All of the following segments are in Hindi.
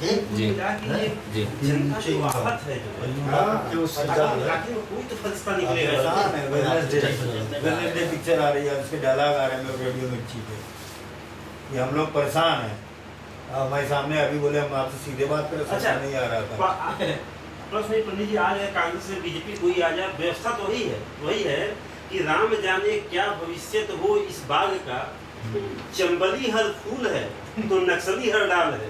जी जी जनता की आहत है जो कोई तो फलसफा निकलेगा। वेडनेसडे पिक्चर आ रही है, उसके डायलॉग आ रहे हैं रेडियो मिर्ची पे कि हम लोग परेशान हैं। हमारे सामने अभी बोले हम आपसे सीधे बात करें, समझ नहीं आ रहा था। प्रश्न पंडित जी, आ जाए कांग्रेस से बीजेपी कोई आ जाए, व्यवस्था तो वही है कि राम जाने क्या भविष्य तो हो इस बाग का, चंबली हर फूल है तो नक्सली हर डाल है।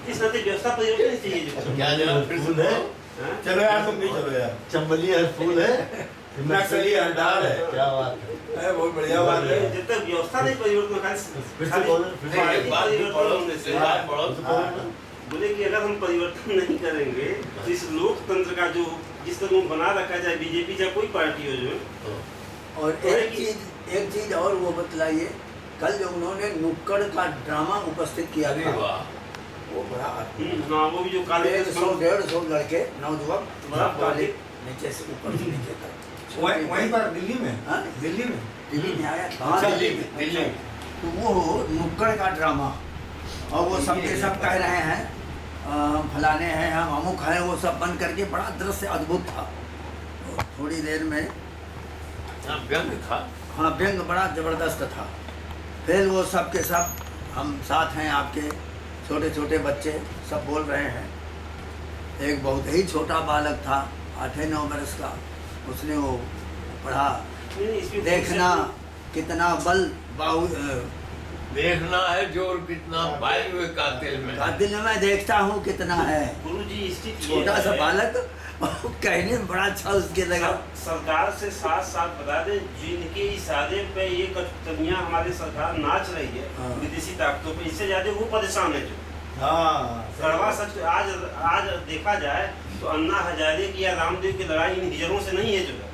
इस नाते व्यवस्था परिवर्तन चाहिए। क्या जनाब फूल है? चलो यार तुम भी चलो यार। चंबली हर फूल है, नक्सली हर डाल है। क्या बात है, बहुत बढ़िया बात है। जब तक व्यवस्था नहीं परिवर्तन बोले कि अगर हम परिवर्तन नहीं करेंगे तो इस लोकतंत्र का जो जिस तरह बना रखा जाए, बीजेपी या कोई पार्टी हो जो। और एक चीज और वो बतलाइए, कल जो उन्होंने नुक्कड़ का ड्रामा उपस्थित किया था, वो बड़ा हाँ, वो भी जो काले 150 लड़के नौजुवक काले नीचे से ऊपर से नीचे तक वहीं पर दिल्ली में। हाँ दिल्ली में आया था। दिल्ली में तो वो नुक्कड़ का ड्रामा, और वो सब के सब कह रहे हैं फलाने हैं, हम अमुक हैं, वो सब बन करके बड़ा दृश्य अद्भुत था। तो थोड़ी देर में व्यंग था। हाँ, व्यंग बड़ा जबरदस्त था। फिर वो सब के सब हम साथ हैं आपके, छोटे छोटे बच्चे सब बोल रहे हैं। एक बहुत ही छोटा बालक था, 8-9 वर्ष का, उसने वो पढ़ा, देखना कितना बल बाहु देखना है जोर कितना बाई हुए कातिल में मैं देखता हूँ कितना है। गुरुजी छोटा सा बालक कहने में बड़ा अच्छा उसके लगा। सरकार से साथ बता दे, जिनके इशारे पे ये कठपुतलियां हमारी सरकार नाच रही है विदेशी ताकतों पे, इससे ज्यादा वो परेशान है जो। कड़वा सच आज देखा जाए तो अन्ना हजारे की या रामदेव की लड़ाई इन हिजरों से नहीं है जो है।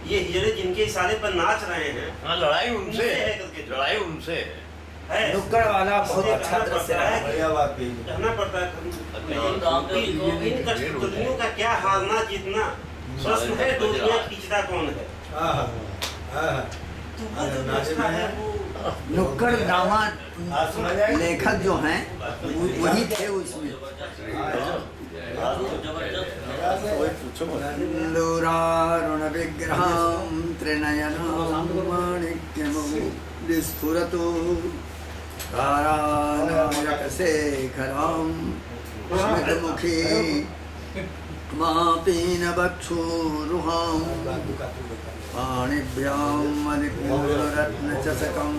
ये हिजड़े जिनके इशारे पर नाच रहे हैं, हाँ, लड़ाई उनसे है। नुक्कड़ वाला बहुत अच्छा दृश्य है, बढ़िया बात कही। कहना पड़ता है इन कठपुतलियों का क्या हारना जीतना, प्रश्न है डोरियां खींचता कौन है। नुक्कड़ ड्रामा लेखक जो हैं वही थे उसमें। सिंदूरारुण विग्रहं त्रिनयनं माणिक्यं विस्फुरतु कारानायकशेखरं स्मितमुखी मापीनवक्षोरुहां पाणिभ्यां मणिपूररत्नचषकं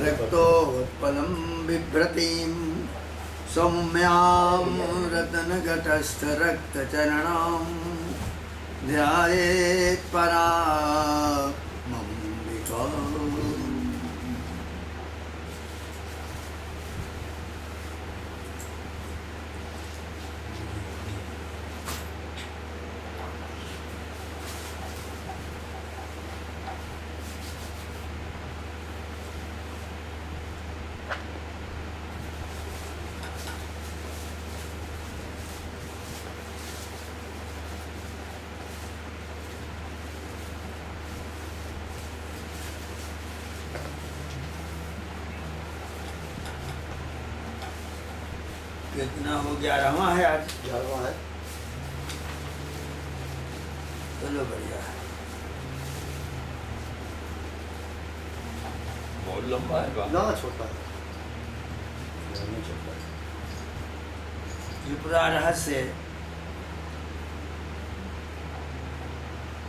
रक्तोत्पलं बिभ्रतीं सौम्यां रत्नघटस्थरक्तचरणां ध्यायेत् परामम्बिकाम्। कितना हो, 11वां है आज? 11वां है। चलो बढ़िया है। बहुत लंबा है ना छोटा है। त्रिपुरा रहस्य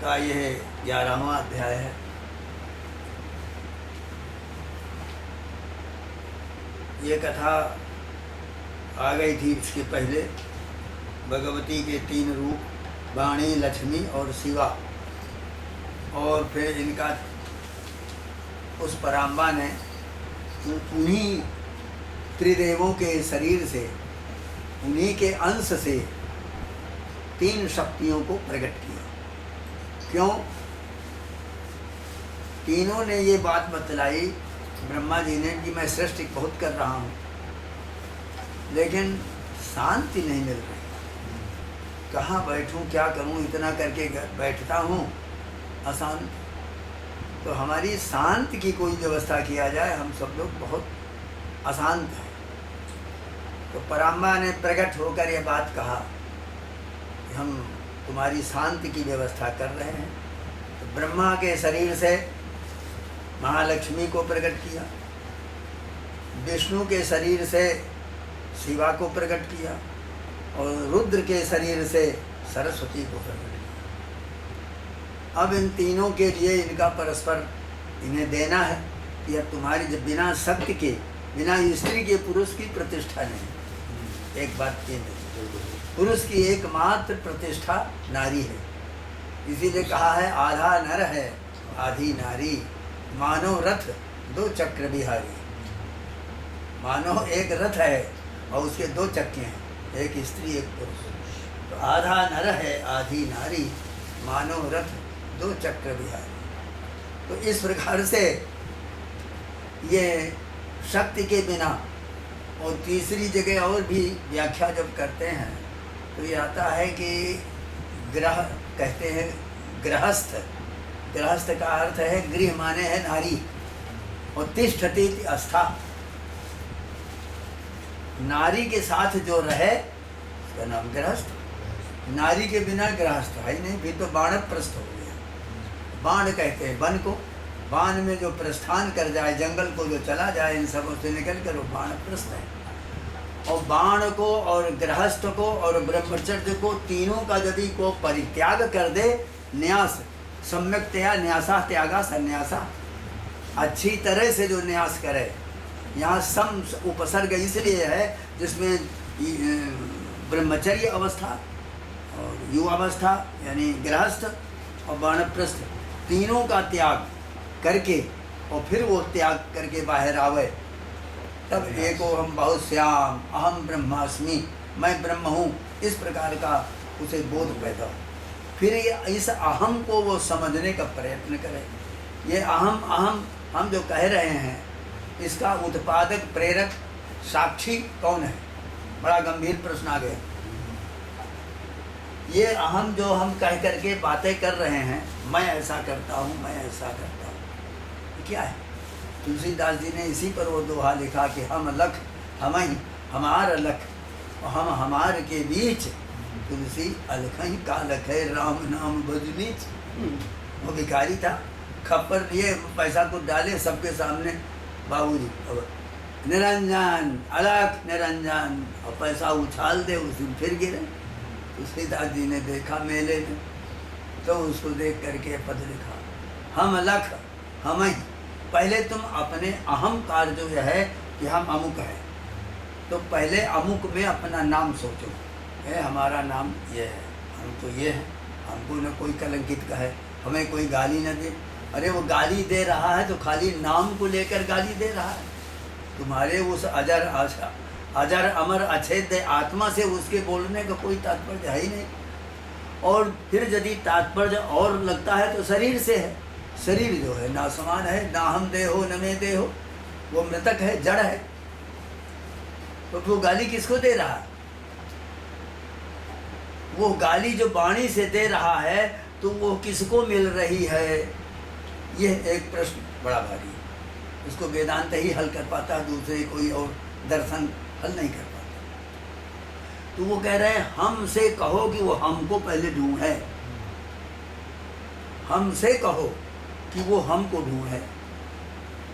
का यह 11वां अध्याय है। ये कथा आ गई थी इसके पहले। भगवती के 3 रूप, वाणी, लक्ष्मी और शिवा, और फिर इनका उस पराम्बा ने उन्हीं त्रिदेवों के शरीर से, उन्हीं के अंश से 3 शक्तियों को प्रकट किया। क्यों? तीनों ने ये बात बतलाई ब्रह्मा जी ने कि मैं सृष्टि बहुत कर रहा हूँ, लेकिन शांति नहीं मिल रही। कहाँ बैठूं, क्या करूं, इतना करके बैठता हूं अशांत। तो हमारी शांत की कोई व्यवस्था किया जाए, हम सब लोग बहुत अशांत हैं। तो पराम्बा ने प्रकट होकर ये बात कहा कि हम तुम्हारी शांति की व्यवस्था कर रहे हैं। तो ब्रह्मा के शरीर से महालक्ष्मी को प्रकट किया, विष्णु के शरीर से शिवा को प्रकट किया और रुद्र के शरीर से सरस्वती को प्रकट किया। अब इन तीनों के लिए इनका परस्पर इन्हें देना है कि अब तुम्हारी जब बिना शक्ति के, बिना स्त्री के पुरुष की प्रतिष्ठा नहीं। एक बात ये नहीं, पुरुष की एकमात्र प्रतिष्ठा नारी है। इसीलिए कहा है आधा नर है आधी नारी, मानो रथ दो चक्र बिहारी। मानो एक रथ है और उसके दो चक्के हैं, एक स्त्री एक पुरुष। तो आधा नर है आधी नारी, मानो रथ दो चक्र बिहारी। तो इस प्रकार से ये शक्ति के बिना, और तीसरी जगह और भी व्याख्या जब करते हैं तो ये आता है कि ग्रह कहते हैं गृहस्थ। गृहस्थ का अर्थ है गृह माने है नारी, और तिष्ठति आस्था, नारी के साथ जो रहे उसका नाम गृहस्थ। नारी के बिना गृहस्थ है ही नहीं, भी तो बाणप्रस्थ हो गया। बाण कहते हैं वन को, बाण में जो प्रस्थान कर जाए, जंगल को जो चला जाए, इन सबों से निकल कर वो बाणप्रस्थ है। और बाण को और गृहस्थ को और ब्रह्मचर्य को, तीनों का यदि को परित्याग कर दे, न्यास सम्यक्तया न्यासा त्यागा संन्यासा, अच्छी तरह से जो न्यास करे। यहाँ सम उपसर्ग इसलिए है जिसमें ब्रह्मचर्य अवस्था और युवावस्था यानी गृहस्थ और वानप्रस्थ तीनों का त्याग करके और फिर वो त्याग करके बाहर आवे, तब एको हम बहुत श्याम अहम ब्रह्मास्मि, मैं ब्रह्म हूँ, इस प्रकार का उसे बोध पैदा हो। फिर ये इस अहम को वो समझने का प्रयत्न करे। ये अहम अहम हम जो कह रहे हैं, इसका उत्पादक प्रेरक साक्षी कौन है? बड़ा गंभीर प्रश्न आ गया। ये अहम जो हम कह करके बातें कर रहे हैं, मैं ऐसा करता हूँ, मैं ऐसा करता हूँ, क्या है? तुलसीदास जी ने इसी पर वो दोहा लिखा कि हम लख हमई हमार लख, हम हमार के बीच तुलसी अलखई का लख है, राम नाम भजनीच। वो भिखारी था, खप्पर लिए पैसा को डाले सबके सामने, बाबूजी निरंजन अलख निरंजन, और पैसा उछाल दे, उस दिन फिर गिरे। तुलसीदास जी ने देखा मेले में, तो उसको देख करके पद लिखा, हम लख हम ही। पहले तुम अपने अहंकार जो है कि हम अमुक है, तो पहले अमुक में अपना नाम सोचो, है हमारा नाम ये है, हम तो ये है, हमको न कोई कलंकित कहे, हमें कोई गाली न दे। अरे वो गाली दे रहा है तो खाली नाम को लेकर गाली दे रहा है। तुम्हारे उस अजर अमर अछेद्य आत्मा से उसके बोलने का कोई तात्पर्य है ही नहीं। और फिर यदि तात्पर्य और लगता है तो शरीर से है। शरीर जो है ना समान है, ना हम देहो न में देहो, वो मृतक है, जड़ है, तो वो गाली किसको दे रहा है? वो गाली जो वाणी से दे रहा है तो वो किसको मिल रही है? ये एक प्रश्न बड़ा भारी है, उसको वेदांत ही हल कर पाता है, दूसरे कोई और दर्शन हल नहीं कर पाता। तो वो कह रहे हैं हमसे कहो कि वो हमको पहले ढूंढे, हमसे कहो कि वो हमको ढूंढे।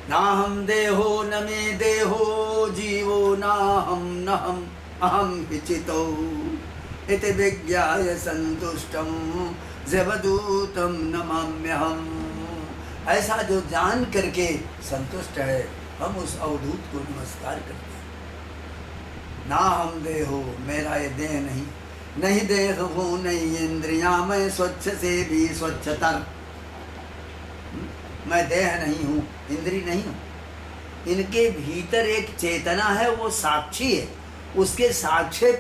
ना हम देहो न में देहो, जीवो ना हम न हम अहम विचितो, इति विज्ञाय संतुष्टम जवदूतम नमाम्यहम्। ऐसा जो जान करके संतुष्ट है, हम उस अवधूत को नमस्कार करते हैं। ना हम देहो, मेरा ये देह नहीं, नहीं देह हूँ नहीं इंद्रियां, मैं स्वच्छ से भी स्वच्छतर। मैं देह नहीं हूँ, इंद्री नहीं हूँ। इनके भीतर एक चेतना है, वो साक्षी है। उसके साक्षी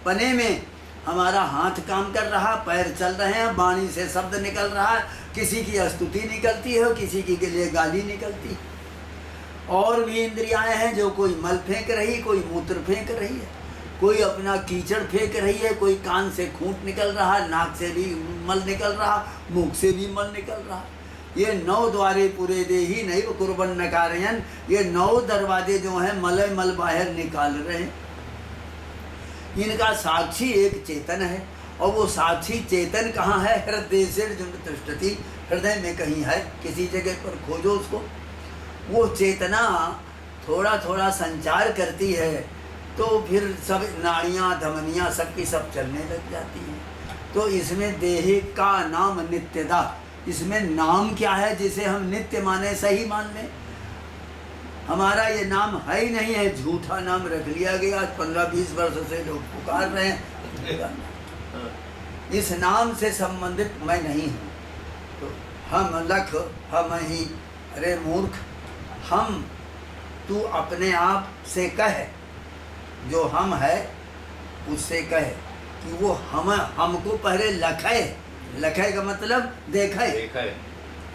पने में हमारा हाथ काम कर रहा, पैर चल रहे हैं, वाणी से शब्द निकल रहा है, किसी की स्तुति निकलती है, किसी की के लिए गाली निकलती है। और भी इंद्रियाएं हैं जो कोई मल फेंक रही, कोई मूत्र फेंक रही है, कोई अपना कीचड़ फेंक रही है, कोई कान से खूंट निकल रहा, नाक से भी मल निकल रहा, मुख से भी मल निकल रहा। ये 9 द्वारे पूरे दे ही नहीं कुर्बन न कारयन, ये 9 दरवाजे जो हैं मलय मल बाहर निकाल रहे हैं। इनका साक्षी एक चेतन है, और वो साक्षी चेतन कहाँ है? हृदय से जो तिष्ठति, हृदय में कहीं है, किसी जगह पर खोजो उसको। वो चेतना थोड़ा थोड़ा संचार करती है तो फिर सब नाड़ियाँ धमनियाँ सबकी सब चलने लग जाती हैं। तो इसमें देह का नाम नित्यदा, इसमें नाम क्या है जिसे हम नित्य माने, सही मान लें? हमारा ये नाम है ही नहीं है, झूठा नाम रख लिया गया। 15-20 वर्षों से लोग पुकार रहे हैं, इस नाम से संबंधित मैं नहीं हूँ। तो हम लख हम ही, अरे मूर्ख, हम तू अपने आप से कह, जो हम है उससे कह कि वो हमको पहले लखे। लखे का मतलब देखे,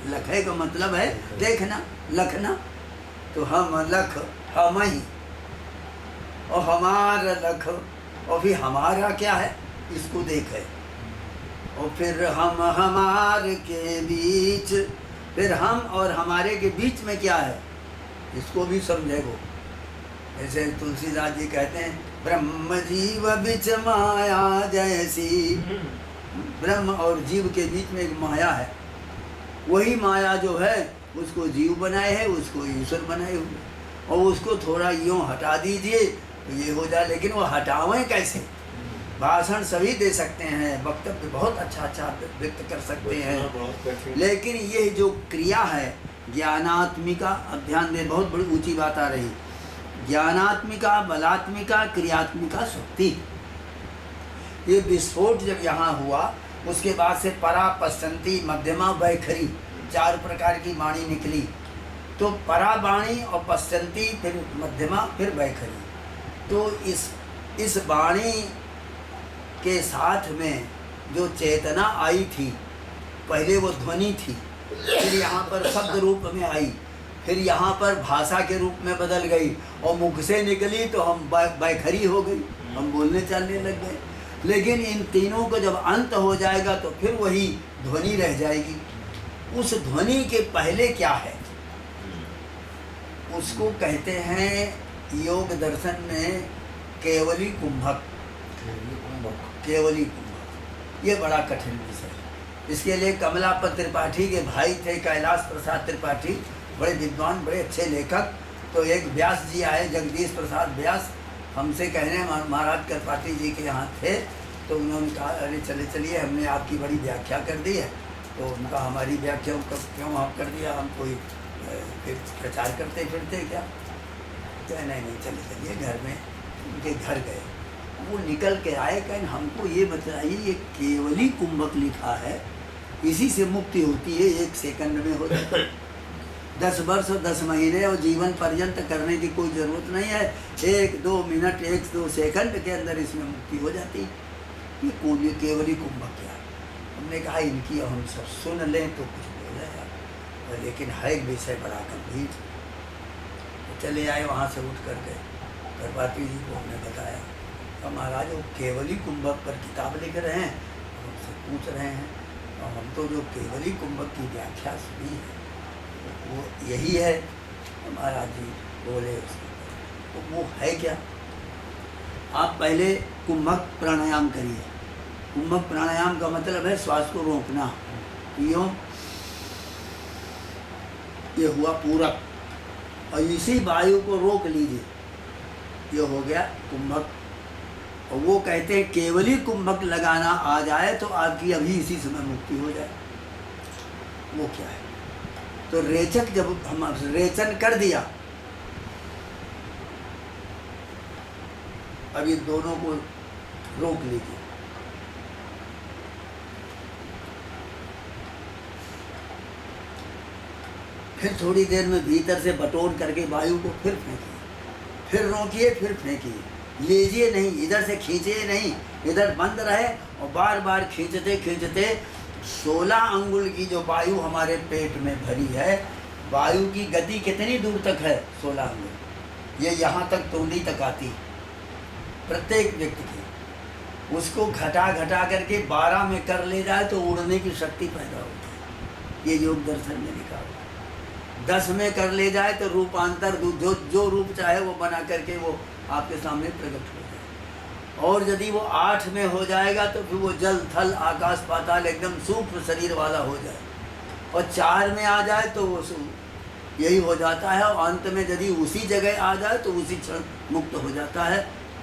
लखे का मतलब है देखना, लखना। तो हम लख हम ही, और हमारा लख, और फिर हमारा क्या है इसको देखे, और फिर हम हमारे के बीच, फिर हम और हमारे के बीच में क्या है इसको भी समझेगो। ऐसे तुलसीदास जी कहते हैं, ब्रह्म जीव बिच माया जैसी, ब्रह्म और जीव के बीच में एक माया है, वही माया जो है उसको जीव बनाए है, उसको ईश्वर बनाए हुए, और उसको थोड़ा यूँ हटा दीजिए तो ये हो जाए। लेकिन वो हटावें कैसे? भाषण सभी दे सकते हैं, वक्तव्य बहुत अच्छा व्यक्त कर सकते हैं, लेकिन ये जो क्रिया है ज्ञानात्मिका, अब ध्यान दें, बहुत बड़ी ऊंची बात आ रही, ज्ञानात्मिका, बलात्मिका, क्रियात्मिका शक्ति। ये विस्फोट जब यहाँ हुआ उसके बाद से परा, पश्चंती, मध्यमा, वैखरी, 4 प्रकार की वाणी निकली। तो परा वाणी और पश्चंती, फिर मध्यमा, फिर वैखरी। तो इस वाणी के साथ में जो चेतना आई थी, पहले वो ध्वनि थी, फिर यहाँ पर शब्द रूप में आई, फिर यहाँ पर भाषा के रूप में बदल गई, और मुख से निकली तो हम वैखरी हो गई, हम बोलने चलने लग गए। लेकिन इन तीनों को जब अंत हो जाएगा तो फिर वही ध्वनि रह जाएगी। उस ध्वनि के पहले क्या है उसको कहते हैं योग दर्शन में केवली कुंभक। केवली कुंभक ये बड़ा कठिन विषय है। इसके लिए कमलापत त्रिपाठी के भाई थे कैलाश प्रसाद त्रिपाठी, बड़े विद्वान, बड़े अच्छे लेखक। तो एक व्यास जी आए, जगदीश प्रसाद व्यास, हमसे कहने महाराज त्रिपाठी जी के यहाँ थे। तो उन्होंने कहा, अरे चलिए हमने आपकी बड़ी व्याख्या कर दी है। तो उनका हमारी व्याख्या क्यों आप कर दिया, हम कोई फिर प्रचार करते फिरते क्या? तो नहीं चलिए घर में, उनके घर गए। वो निकल के आए, कहें हमको ये बताइए, ये केवली कुंभक लिखा है, इसी से मुक्ति होती है, 1 सेकंड में हो जाता है। 10 वर्ष और 10 महीने और जीवन पर्यंत करने की कोई ज़रूरत नहीं है। 1-2 मिनट 1-2 सेकंड के अंदर इसमें मुक्ति हो जाती। ये केवली कुंभक क्या है? हमने कहा इनकी हम सब सुन लें तो कुछ बोले यार, लेकिन है विषय बड़ा गंभीर। तो चले आए, वहाँ से उठ कर गए, त्रिपाठी जी को हमने बताया। तो महाराज वो केवली कुंभक पर किताब लिख रहे हैं, हमसे पूछ रहे हैं, और हम तो जो केवली कुंभक की व्याख्या सुनी है वो यही है। तो महाराज जी बोले उसको, तो वो है क्या? आप पहले कुंभक प्राणायाम करिए। कुंभक प्राणायाम का मतलब है श्वास को रोकना। यूँ ये हुआ पूरक, और इसी वायु को रोक लीजिए, ये हो गया कुंभक। और वो कहते हैं केवली कुंभक लगाना आ जाए तो आपकी अभी इसी समय मुक्ति हो जाए। वो क्या है? तो रेचक जब हम रेचन कर दिया, अब ये दोनों को रोक लीजिए। फिर थोड़ी देर में भीतर से बटोर करके वायु को फिर फेंकिए, फिर रोकिए, फिर फेंकिए। लीजिए नहीं, इधर से खींचिए नहीं, इधर बंद रहे, और बार बार खींचते खींचते 16 अंगुल की जो वायु हमारे पेट में भरी है, वायु की गति कितनी दूर तक है? 16 अंगुल। ये यहाँ तक तोंदी तक आती प्रत्येक व्यक्ति की। उसको घटा घटा करके 12 में कर ले जाए तो उड़ने की शक्ति पैदा होती है। ये योग दर्शन में लिखा हुआ। 10 में कर ले जाए तो रूपांतर, जो रूप चाहे वो बना करके वो आपके सामने प्रकट हो जाए। और यदि वो 8 में हो जाएगा तो फिर वो जल थल आकाश पाताल एकदम सूक्ष्म शरीर वाला हो जाए, और 4 में आ जाए तो वो यही हो जाता है, और अंत में यदि उसी जगह आ जाए तो उसी क्षण मुक्त हो जाता है,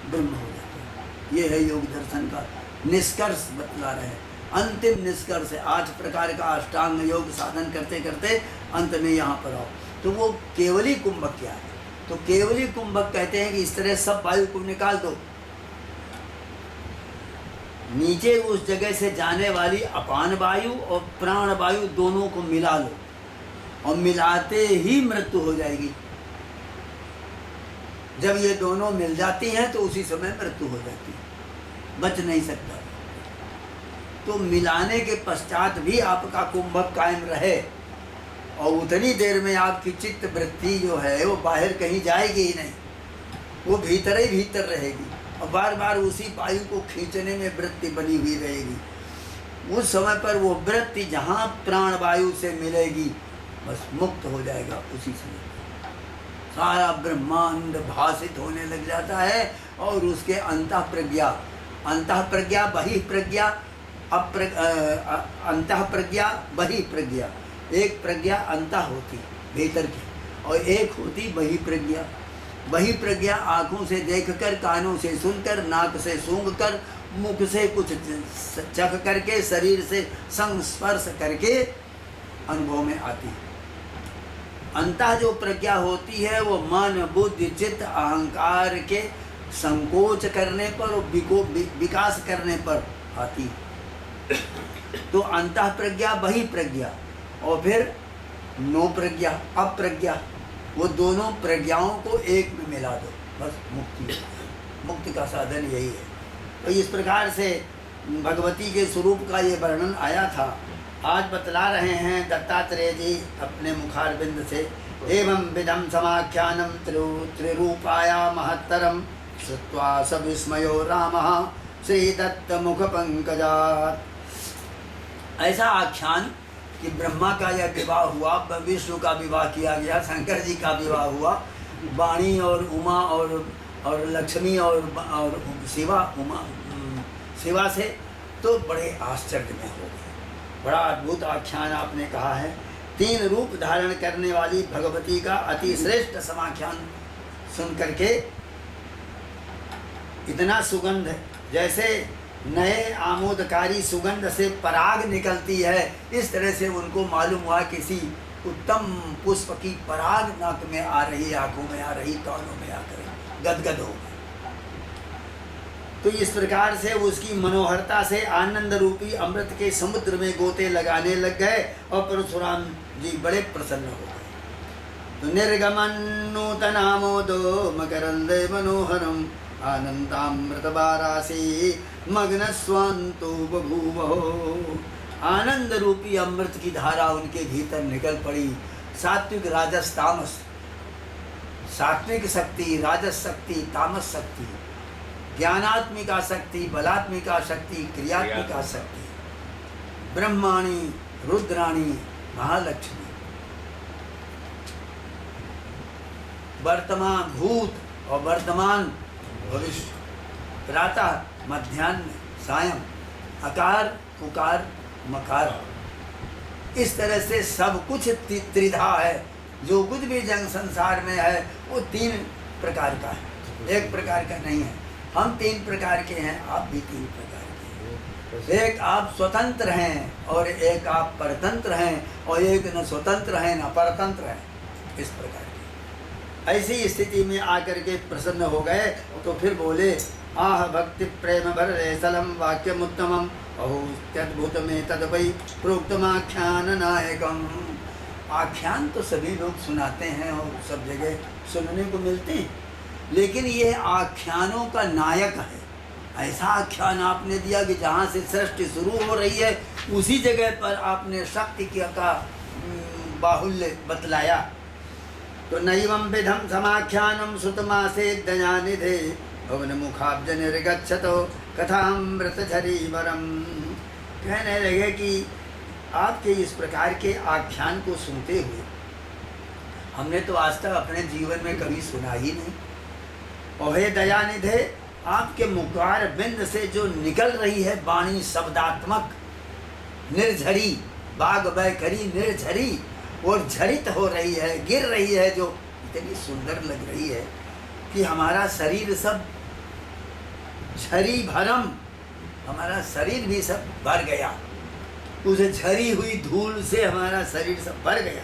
ब्रह्म हो जाता है। ये है योग दर्शन का निष्कर्ष बतला रहे हैं, अंतिम निष्कर्ष है। 8 प्रकार का अष्टांग योग साधन करते करते अंत में यहाँ पर आओ। तो वो केवली कुंभक क्या है? तो केवली कुंभक कहते हैं कि इस तरह सब वायु को निकाल दो, नीचे उस जगह से जाने वाली अपान वायु और प्राण वायु दोनों को मिला लो, और मिलाते ही मृत्यु हो जाएगी। जब ये दोनों मिल जाती हैं तो उसी समय मृत्यु हो जाती है, बच नहीं सकता। तो मिलाने के पश्चात भी आपका कुंभक कायम रहे, और उतनी देर में आपकी चित्त वृत्ति जो है वो बाहर कहीं जाएगी ही नहीं, वो भीतर ही भीतर रहेगी, और बार बार उसी वायु को खींचने में वृत्ति बनी हुई रहेगी। उस समय पर वो वृत्ति जहाँ प्राण वायु से मिलेगी बस मुक्त हो जाएगा, उसी समय सारा ब्रह्मांड भासित होने लग जाता है। और उसके अंतः प्रज्ञा बहि प्रज्ञा, अंतः प्रज्ञा बहि प्रज्ञा, एक प्रज्ञा अंतः होती भीतर की, और एक होती बहि प्रज्ञा। बहि प्रज्ञा आँखों से देखकर, कानों से सुनकर, नाक से सूंघकर, मुख से कुछ चख करके, शरीर से संस्पर्श करके अनुभव में आती है। अंतः जो प्रज्ञा होती है वो मन बुद्धि चित्त अहंकार के संकोच करने पर और विकास करने पर आती है। तो अंतः प्रज्ञा बहि प्रज्ञा, और फिर नो प्रज्ञा अप्रज्ञा, वो दोनों प्रज्ञाओं को एक में मिला दो, बस मुक्ति का साधन यही है। तो इस प्रकार से भगवती के स्वरूप का ये वर्णन आया था। आज बतला रहे हैं दत्तात्रेय जी अपने मुखारबिंद से, एवं विधम समाख्यानम त्रिरूपाया महत्तरम श्रुत्वा स विस्मयो रामः श्री दत्त मुख पंकजात्। ऐसा आख्यान कि ब्रह्मा का यह विवाह हुआ, विष्णु का विवाह किया गया, शंकर जी का विवाह हुआ, वाणी और उमा और लक्ष्मी और शिवा से, तो बड़े आश्चर्य में हो गए। बड़ा अद्भुत आख्यान आपने कहा है। 3 रूप धारण करने वाली भगवती का अति श्रेष्ठ समाख्यान सुन करके इतना सुगंध, जैसे नए आमोदकारी सुगंध से पराग निकलती है, इस तरह से उनको मालूम हुआ किसी उत्तम पुष्प की पराग नाक में आ रही, आंखों में आ रही, कानों में आकर गदगद हो गई। तो इस प्रकार से उसकी मनोहरता से आनंद रूपी अमृत के समुद्र में गोते लगाने लग गए, और परशुराम जी बड़े प्रसन्न हो गए। तो निर्गमन नूतनामोदो मकरंदे मनोहरम आनंदामृत बारासी मग्न स्वांतो बभूवो। आनंद रूपी अमृत की धारा उनके भीतर निकल पड़ी। सात्विक राजस तामस, सात्विक शक्ति, राजस शक्ति, तामस शक्ति, ज्ञानात्मिका शक्ति, बलात्मिका शक्ति, क्रियात्मिका शक्ति, ब्रह्माणी, रुद्राणी, महालक्ष्मी, वर्तमान भूत और वर्तमान भविष्य, प्रातः मध्याह्न सायं, अकार उकार मकार, इस तरह से सब कुछ त्रिधा है। जो कुछ भी जंग संसार में है वो 3 प्रकार का है, एक प्रकार का नहीं है। हम 3 प्रकार के हैं, आप भी 3 प्रकार के हैं। एक आप स्वतंत्र हैं और एक आप परतंत्र हैं, और एक न स्वतंत्र हैं न परतंत्र हैं, इस प्रकार की। ऐसी स्थिति में आकर के प्रसन्न हो गए। तो फिर बोले, आह भक्ति प्रेम भरसलम वाक्यम उत्तमम अहो त्यद्भुत में तद वै प्रोक्तमाख्यान नायकम। आख्यान तो सभी लोग सुनाते हैं और सब जगह सुनने को मिलते हैं, लेकिन ये आख्यानों का नायक है। ऐसा आख्यान आपने दिया कि जहाँ से सृष्टि शुरू हो रही है उसी जगह पर आपने शक्ति का बाहुल्य बतलाया। तो नैवं विधम समाख्यानम सुतमासे दयानिधे भवन मुखाब्ज निर्गच्छतो कथामृत झरीवरम। कहने लगे कि आपके इस प्रकार के आख्यान को सुनते हुए हमने तो आज तक अपने जीवन में कभी सुना ही नहीं। और हे दयानिधे, आपके मुखार बिंद से जो निकल रही है वाणी शब्दात्मक निर्झरी, बाग बैखरी निर्झरी, और झरित हो रही है, गिर रही है, जो इतनी सुंदर लग रही है कि हमारा शरीर सब झरी भरम, हमारा शरीर भी सब भर गया, उस झरी हुई धूल से हमारा शरीर सब भर गया।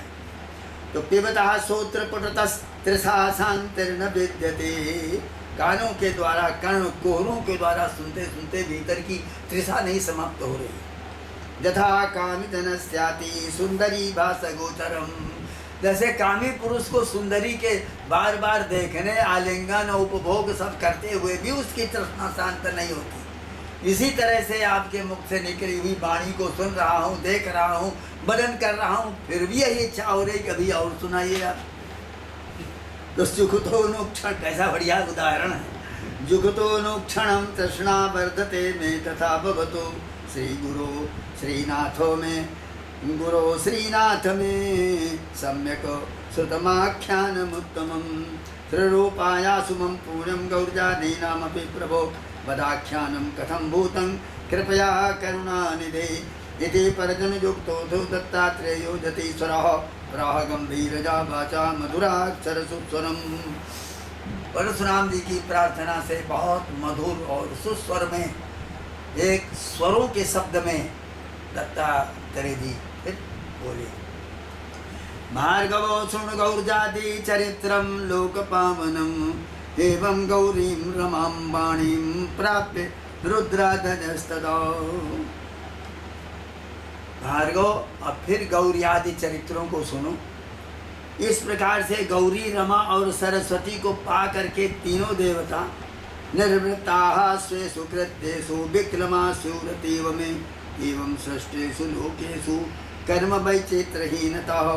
तो पिबता सोत्र पुटतस त्रिषा शांतिर्न विद्यते, कानों के द्वारा, कर्ण कोहरों के द्वारा सुनते सुनते भीतर की तृषा नहीं समाप्त हो रही। यथा कामितनस्याति सुंदरी भास गोचरम, जैसे कामी पुरुष को सुंदरी के बार बार देखने, आलिंगन और उपभोग सब करते हुए भी उसकी तृष्णा शांत नहीं होती, इसी तरह से आपके मुख से निकली हुई वाणी को सुन रहा हूँ, देख रहा हूँ, बदन कर रहा हूँ, फिर भी यही इच्छा हो रही कभी और सुनाइए आप। तो सुखतो अनुक्षण, कैसा बढ़िया उदाहरण है। जुगतो अनुक्षणम तृष्णा वर्धते में तथा भवतो श्री गुरु श्रीनाथो में, गुरु श्रीनाथ में सम्यक श्रुतमाख्यानमुत्तमं त्रिरूपाया सुमं पूर्णं गौर्जादीनामपि प्रभो वदाख्यानं कथं भूतं कृपया करुणानिधे इति परजनयुक्तो दत्तात्रेयो जतीश्वरः प्राह गंभीरजा वाचा मधुराक्षर सुस्वरम। परशुराम जी की प्रार्थना से बहुत मधुर और सुस्वर में, एक स्वरों के शब्द में दत्तात्रेय जी फिर बोले, भार्गवो शृणु गौर्जादि चरित्रम लोक पावनम एवं गौरीं रमां वाणीं प्राप्य रुद्राधजस्तदा। भार्गव, अब फिर गौरी आदि चरित्रों को सुनो। इस प्रकार से गौरी, रमा और सरस्वती को पा करके तीनों देवता निर्वृत्ताः स्वेषु कृत्येषु विक्रमासुरतीव में एवं सृष्टेषु लोकेषु कर्म वैचित्रहीनतः।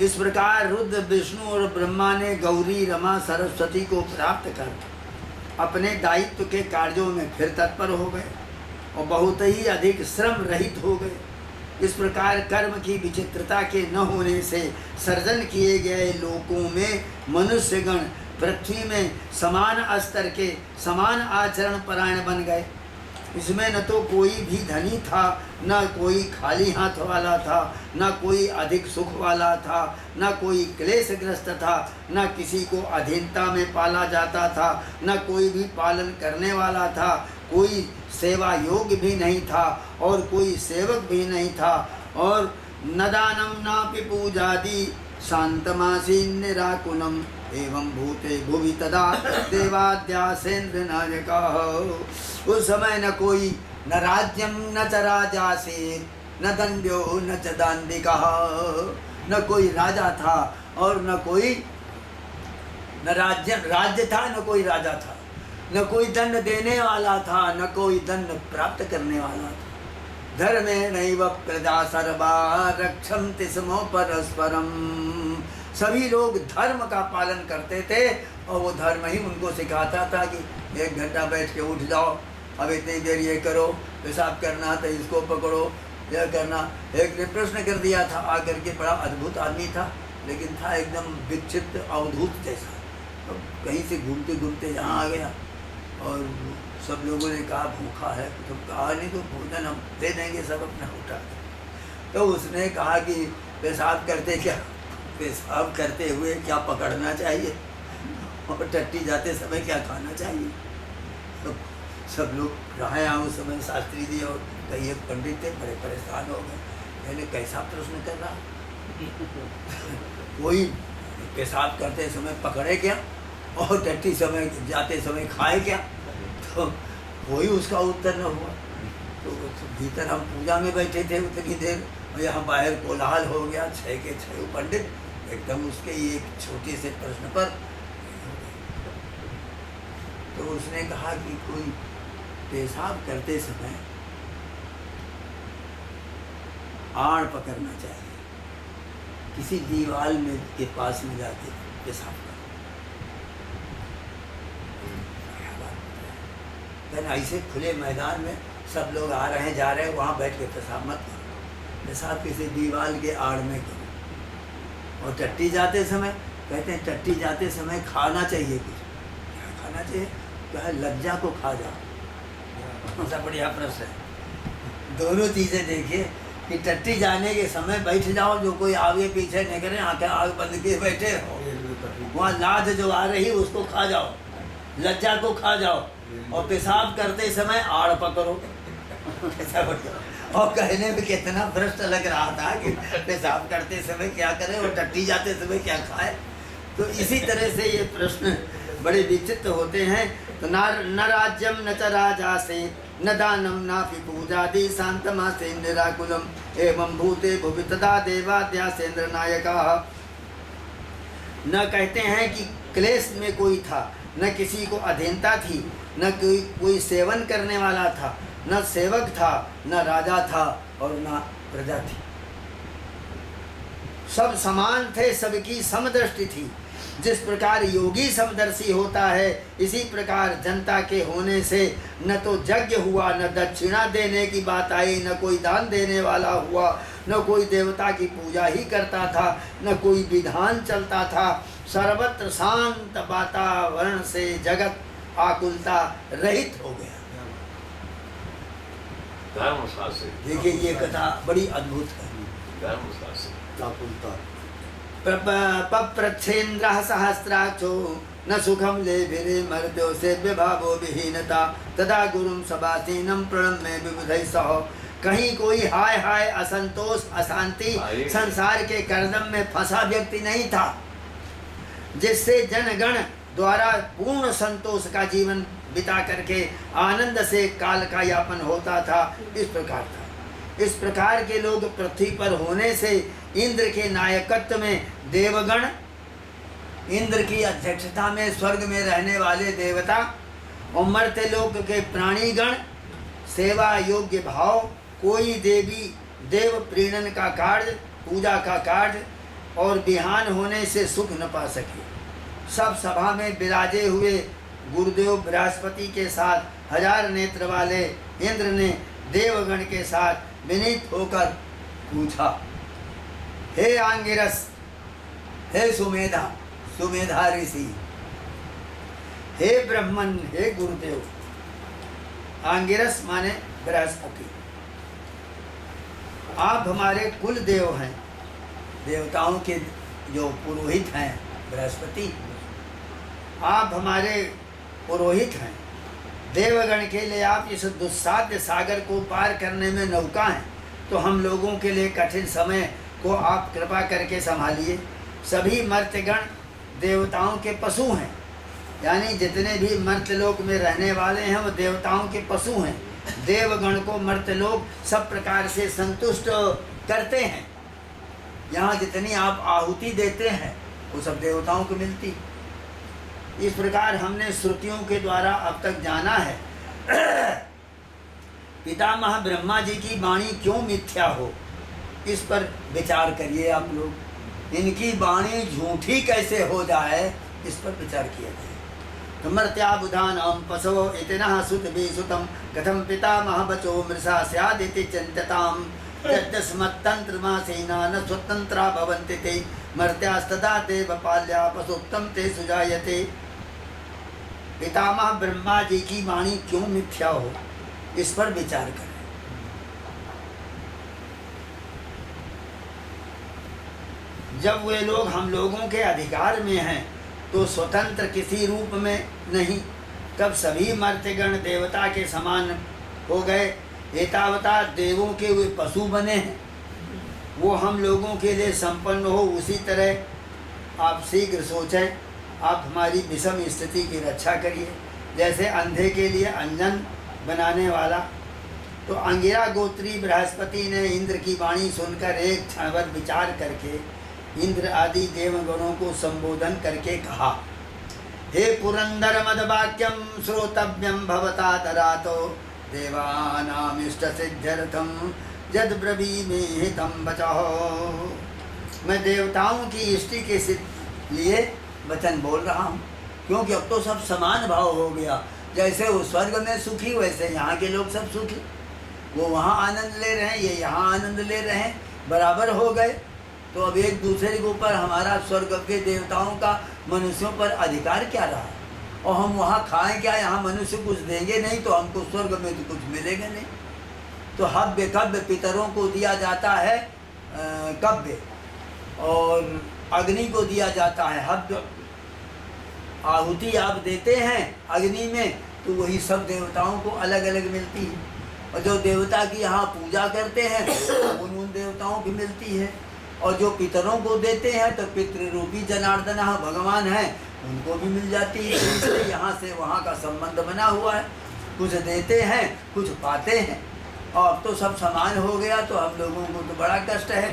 इस प्रकार रुद्र, विष्णु और ब्रह्मा ने गौरी, रमा, सरस्वती को प्राप्त कर अपने दायित्व के कार्यों में फिर तत्पर हो गए और बहुत ही अधिक श्रम रहित हो गए। इस प्रकार कर्म की विचित्रता के न होने से सर्जन किए गए लोकों में मनुष्यगण पृथ्वी में समान स्तर के, समान आचरण परायण बन गए। इसमें न तो कोई भी धनी था, न कोई खाली हाथ वाला था, न कोई अधिक सुख वाला था, न कोई क्लेशग्रस्त था, न किसी को अधीनता में पाला जाता था, न कोई भी पालन करने वाला था, कोई सेवा योग्य भी नहीं था और कोई सेवक भी नहीं था। और न दानम नापि पूजादि शांतमासीन निराकुलम एवं भूते भुवि तदा देवाद्यासेन्द्र नायकः। उस समय न कोई, न राज्यम न च राजासे न दंड्यो न च दांडिकः, न कोई राजा था और न कोई राज्य था, न कोई राजा था, न कोई दंड देने वाला था, न कोई दंड प्राप्त करने वाला था। धर्मेणैव प्रजा सर्वा रक्षन्ति स्म परस्परम। सभी लोग धर्म का पालन करते थे और वो धर्म ही उनको सिखाता था कि 1 घंटा बैठ के उठ जाओ, अब इतनी देर ये करो, पेशाब करना तो इसको पकड़ो, यह करना। एक ने प्रश्न कर दिया था आकर के, बड़ा अद्भुत आदमी था, लेकिन था एकदम विक्षिप्त अवधूत जैसा। तो कहीं से घूमते घूमते यहाँ आ गया और सब लोगों ने कहा भूखा है, तो कहा नहीं तो भोजन हम दे देंगे, सब अपना उठा। तो उसने कहा कि पेशाब करते क्या, पेशाब करते हुए क्या पकड़ना चाहिए और टट्टी जाते समय क्या खाना चाहिए। तो सब लोग रहे यहाँ उस समय, शास्त्री जी और कई एक पंडित थे, बड़े परेशान हो गए, मैंने कैसा प्रश्न कर रहा कोई पेशाब करते समय पकड़े क्या और टट्टी समय जाते समय खाए क्या, तो कोई उसका उत्तर न हुआ। तो भीतर हम पूजा में बैठे थे उतनी देर और यहाँ बाहर कोलाहल हो गया, 6 के 6 पंडित एकदम उसके एक छोटे से प्रश्न पर। तो उसने कहा कि कोई पेशाब करते समय आड़ पकड़ना चाहिए, किसी दीवार में के पास में जाके पेशाब करना। ऐसे खुले मैदान में सब लोग आ रहे हैं जा रहे हैं, वहाँ बैठ के पेशाब मत करो, पेशाब किसी दीवार के आड़ में करो। और टट्टी जाते समय कहते हैं टट्टी जाते समय खाना चाहिए कुछ, चाहिए? तो है लज्जा को खा जाओ। ऐसा बढ़िया प्रश्न है। दोनों चीज़ें देखिए कि टट्टी जाने के समय बैठ जाओ, जो कोई आगे पीछे नहीं करे, आंखें आग बंद किए बैठे हो, वहाँ लाज जो आ रही उसको खा जाओ, लज्जा को खा जाओ, और पेशाब करते समय आड़ पकड़ो। ऐसा बढ़िया। और कहने में कितना भ्रष्ट लग रहा था कि पेशाब करते समय क्या करें और टट्टी जाते समय क्या खाए। तो इसी तरह से ये प्रश्न बड़े विचित्र होते हैं। तो न राज्यम न च राजासे न दानम नापि पूजादि शांतमासे निराकुलम एवं भूते भुवि तदा देवाद्यासेन्द्र नायका। न कहते हैं कि क्लेश में कोई था, न किसी को अधीनता थी, न कोई सेवन करने वाला था, न सेवक था, न राजा था और न प्रजा थी। सब समान थे, सबकी समदृष्टि थी। जिस प्रकार योगी समदर्शी होता है, इसी प्रकार जनता के होने से न तो यज्ञ हुआ, न दक्षिणा देने की बात आई, न कोई दान देने वाला हुआ, न कोई देवता की पूजा ही करता था, न कोई विधान चलता था। सर्वत्र शांत वातावरण से जगत आकुलता रहित हो गया। धर्मशास्त्र। देखिए ये कथा बड़ी अद्भुत है। धर्मशास्त्र। आकुलता। पप्रच्छेन्द्र सहस्राक्षो न सुखम लेभिरे मर्त्यो से विभावो विहीनता तदा गुरुम सबासीनम प्रणम्य विबुधै सह। कहीं कोई हाय हाय असंतोष अशांति संसार के करदम में फंसा व्यक्ति नहीं था, जिससे जनगण द्वारा पूर्ण संतोष का जीवन बिता करके आनंद से काल का यापन होता था। इस प्रकार था। इस प्रकार के लोग पृथ्वी पर होने से इंद्र के नायकत्व में देवगण, इंद्र की अध्यक्षता में स्वर्ग में रहने वाले देवता और मर्त्य लोक के प्राणीगण, सेवा योग्य भाव, कोई देवी देव प्रीणन का कार्य, पूजा का कार्य और बिहान होने से सुख न पा सके। सब सभा में विराजे हुए गुरुदेव बृहस्पति के साथ 1000 नेत्र वाले इंद्र ने देवगण के साथ विनीत होकर पूछा, हे आंगिरस, हे सुमेधा, सुमेधा ऋषि, हे ब्रह्मन, हे गुरुदेव। आंगिरस माने बृहस्पति, आप हमारे कुल देव हैं, देवताओं के जो पुरोहित हैं बृहस्पति, आप हमारे पुरोहित हैं। देवगण के लिए आप इस दुस्साध्य सागर को पार करने में नौका हैं, तो हम लोगों के लिए कठिन समय को आप कृपा करके संभालिए। सभी मर्त्यगण देवताओं के पशु हैं, यानी जितने भी मर्त्यलोक में रहने वाले हैं वो देवताओं के पशु हैं। देवगण को मर्त्यलोक सब प्रकार से संतुष्ट करते हैं। यहाँ जितनी आप आहुति देते हैं वो सब देवताओं को मिलती। इस प्रकार हमने श्रुतियों के द्वारा अब तक जाना है। पितामह ब्रह्मा जी की वाणी क्यों मिथ्या हो, इस पर विचार करिए आप लोग। इनकी वाणी झूठी कैसे हो जाए, इस पर विचार किया जाए। तो मर्त्याबुधानां पशवो इतिनः सुतभिसुतं कथं पितामह बचो मृषा स्यादिति चिन्त्यताम् यद्यस्मत्तन्त्रमासेना न स्वतन्त्रा भवन्ति ते मर्त्यास्तदा देवपाल्या पशुत्तम ते सुजायते। पितामह ब्रह्मा जी की वाणी क्यों मिथ्या हो, इस पर विचार करें। जब वे लोग हम लोगों के अधिकार में हैं तो स्वतंत्र किसी रूप में नहीं, तब सभी मर्त्यगण देवता के समान हो गए। एतावता देवों के वे पशु बने हैं, वो हम लोगों के लिए संपन्न हो। उसी तरह आप शीघ्र सोचें, आप हमारी विषम स्थिति की रक्षा करिए। जैसे अंधे के लिए अंजन बनाने वाला, तो अंगिरा गोत्री बृहस्पति ने इंद्र की वाणी सुनकर एक क्षण भर विचार करके इंद्र आदि देवगणों को संबोधन करके कहा, हे पुरंदर मदवाक्यम श्रोतव्यम भवता दरातो देवानामिष्ट सिद्ध्यर्थम यद ब्रवीमि हितं वचः। मैं देवताओं की इष्टि के लिए वचन बोल रहा हूँ, क्योंकि अब तो सब समान भाव हो गया। जैसे वो स्वर्ग में सुखी, वैसे यहाँ के लोग सब सुखी। वो वहाँ आनंद ले रहे हैं, ये यहाँ आनंद ले रहे हैं, बराबर हो गए। तो अब एक दूसरे के ऊपर हमारा स्वर्ग के देवताओं का मनुष्यों पर अधिकार क्या रहा? और हम वहाँ खाएं क्या, यहाँ मनुष्य कुछ देंगे नहीं तो हमको स्वर्ग में तो कुछ मिलेगा नहीं। तो हव्य कव्य पितरों को दिया जाता है कव्य, और अग्नि को दिया जाता है हव्य। आहुति आप देते हैं अग्नि में तो वही सब देवताओं को अलग अलग मिलती है, और जो देवता की यहाँ पूजा करते हैं उन देवताओं की मिलती है, और जो पितरों को देते हैं तो पितृरूपी जनार्दन भगवान हैं उनको भी मिल जाती है। तो इसलिए यहाँ से वहाँ का संबंध बना हुआ है, कुछ देते हैं कुछ पाते हैं, और तो सब समान हो गया तो हम लोगों को तो बड़ा कष्ट है।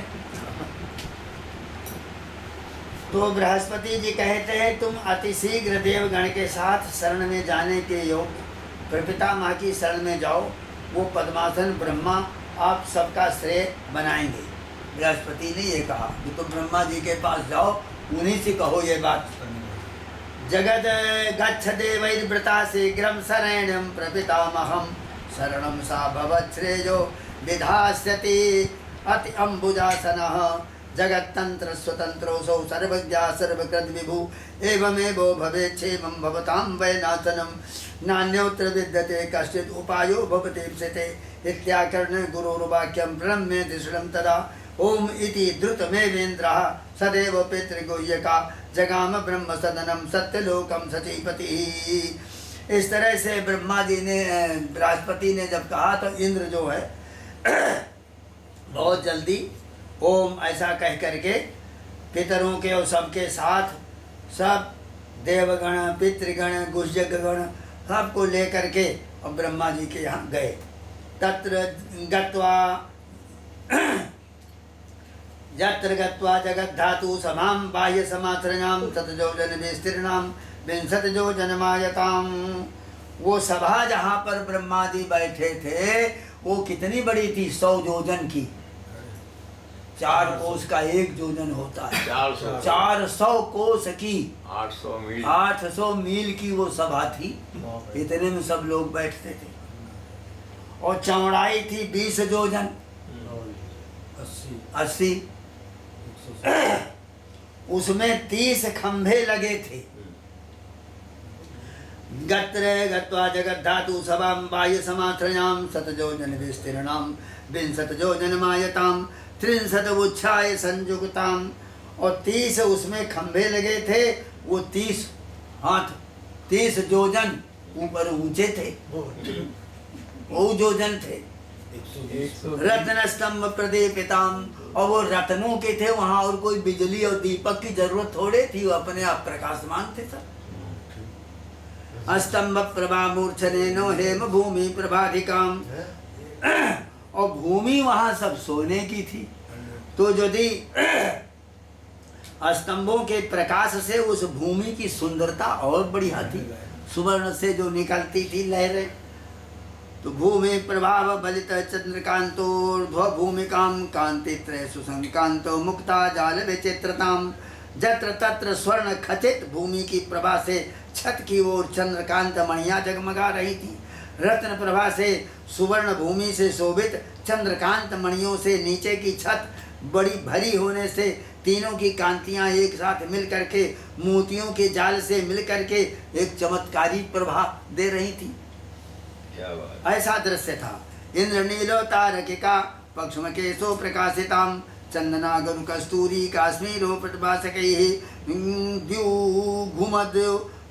तो बृहस्पति जी कहते हैं तुम अति शीघ्र देवगण के साथ शरण में जाने के योग्य प्रपितामह की शरण में जाओ, वो पद्मासन ब्रह्मा आप सबका श्रेय बनाएंगे। बृहस्पति ने ये कहा कि तुम ब्रह्मा जी के पास जाओ, उन्हीं से कहो ये बात। जगद गच्छ देवैर्वृता शीघ्रं शरणं प्रपितामहं शरणं सा भवच्छ्रेयो विधास्यति अति अम्बुजासनः जगत्तंत्र स्वतंत्रोऽसौ सर्वज्ञा सर्वकृत विभु एवमेवो भवेत् क्षेमं भवतां वैनाशनं नान्योऽत्र विद्यते कश्चित् उपायो भवतीप्सिते इत्याकर्ण्य गुरोर्वाक्यं प्रणम्य दृष्टं तदा ओम इति द्रुतमेवेन्द्रः सदैव पितृगुह्यका जगाम ब्रह्म सदनम सत्यलोकम सचीपति। इस तरह से ब्रह्मा जी ने बृहस्पति ने जब कहा तो इंद्र जो है बहुत जल्दी ओम ऐसा कह करके पितरों के और सबके साथ सब देवगण पितृगण गुह्यगण सबको लेकर के और ब्रह्मा जी के यहाँ गए। तत्र गत्वा यत्र गत्वा जगद्धातु समां बाह्य समात्रणां ततजोजन विस्तीर्णां विंशतिजोजनमायतां। वो सभा जहाँ पर ब्रह्मा जी बैठे थे वो कितनी बड़ी थी, 100 जोजन की। 4 कोस का 1 जोजन होता है, 400 कोस की 800 मील की वो सभा थी। इतने में सब लोग बैठते थे, और चौड़ाई थी 20 जोजन 80। उसमें 30 खंभे लगे थे। गत्र गत्वा जगद्धातु सभां बाह्य समात्रयां शतजोजन विस्तीर्णां विंशतिजोजनमायतां 30 उच्छाय संयुक्तां। और 30 उसमें खंभे लगे थे, वो 30 हाथ 30 जोजन ऊपर ऊंचे थे, वो जोजन थे। रत्न स्तंभ प्रदीपिताम, और वो रत्नों के थे, वहां और कोई बिजली और दीपक की जरूरत थोड़े थी, वो अपने आप प्रकाशमान थे सब। स्तंभ प्रभा मूर्छनेनो हेम भूमि प्रभाधिकाम, और भूमि वहां सब सोने की थी। तो यदि स्तंभों के प्रकाश से उस भूमि की सुंदरता और बढ़िया थी, सुवर्ण से जो निकलती थी लहरें। तो भूमि प्रभाव बलित चंद्रकांतोर्ध्व भूमिकाम कांति त्रय सुसंकांतो मुक्ता जाल विचित्रताम। जत्र तत्र स्वर्ण खचित भूमि की प्रभा से छत की ओर चंद्रकांत मणियां जगमगा रही थी। रत्न प्रभा से सुवर्ण भूमि से शोभित चंद्रकांत मणियों से नीचे की छत बड़ी भरी होने से तीनों की कांतियां एक साथ मिल करके मोतियों के जाल से मिल करके एक चमत्कारी प्रभा दे रही थी। ऐसा दृश्य था। इंद्रनीलो तारकिका पक्ष्म केशो प्रकाशिताम चंदना गरु कस्तूरी काश्मीरो प्रतिभासकैः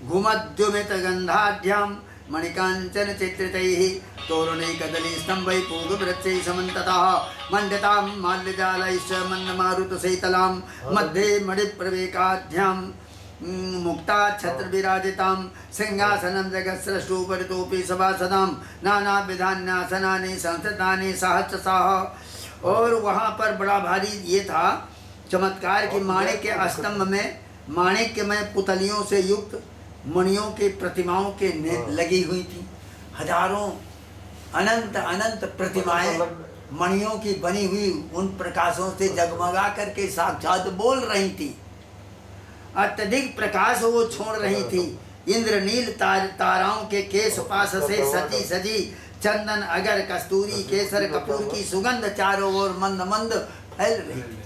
घुमद्युमित गंधाढ्यां मणिकांचन चित्रितैः तोरणे कदली स्तंभै पूगवृक्षैः समन्ततः मण्डितां माल्यजालैश्च मन्नमारुतशैतलां मध्ये मणिप्रवेकाढ्यां मुक्ता छत्र विराजितां सिंहासनं जगत्सृष्टुपरितोऽपि सभासदां नानाविधान्यासनानि संस्थितानि सहस्रशः। और वहाँ पर बड़ा भारी ये था चमत्कार की माणिक्य स्तंभ में माणिक्यमय पुतलियों से युक्त मणियों के प्रतिमाओं के लगी हुई थी। हजारों अनंत अनंत प्रतिमाएं मणियों की बनी हुई उन प्रकाशों से जगमगा करके साक्षात बोल रही थी। अत्यधिक प्रकाश वो छोड़ रही थी। इंद्रनील ताराओं के केश पास से सजी सजी चंदन अगर कस्तूरी केसर कपूर की सुगंध चारों ओर मंद मंद फैल रही थी।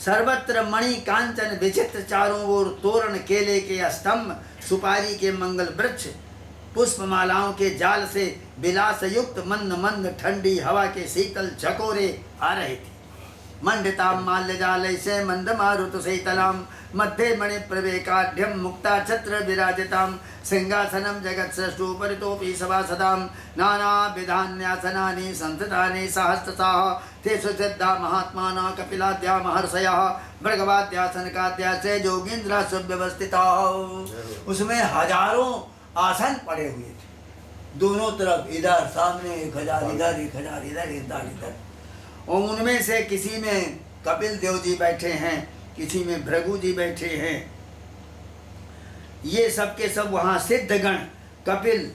सर्वत्र मणि कांचन विचित्र, चारों ओर तोरण, केले के स्तंभ, सुपारी के मंगल वृक्ष, पुष्पमालाओं के जाल से विलास युक्त मंद मंद ठंडी हवा के शीतल झकोरे आ रहे थे। मंडिताम माल्यजालय से मंद मारुत शीतलाम, मध्य मणि प्रवेकाढ्यम मुक्ता छत्र विराजिताम, सिंहासनम जगत सृष्टु परितोपि सभासदाम, नाना विधान्यासनानि संस्थितानि सहस्रशः, तेषु सिद्धा महात्माना कपिलाद्या महर्षयः, भृगवाद्या सनकाद्या से जोगींद्र सुव्यवस्थिता। उसमें हजारों आसन पड़े हुए थे दोनों तरफ, इधर सामने 1000, इधर 1000, इधर 1000, इधर। और उनमें से किसी में कपिल देव जी बैठे हैं, किसी में भृगु जी बैठे हैं। ये सब के सब वहाँ सिद्धगण, कपिल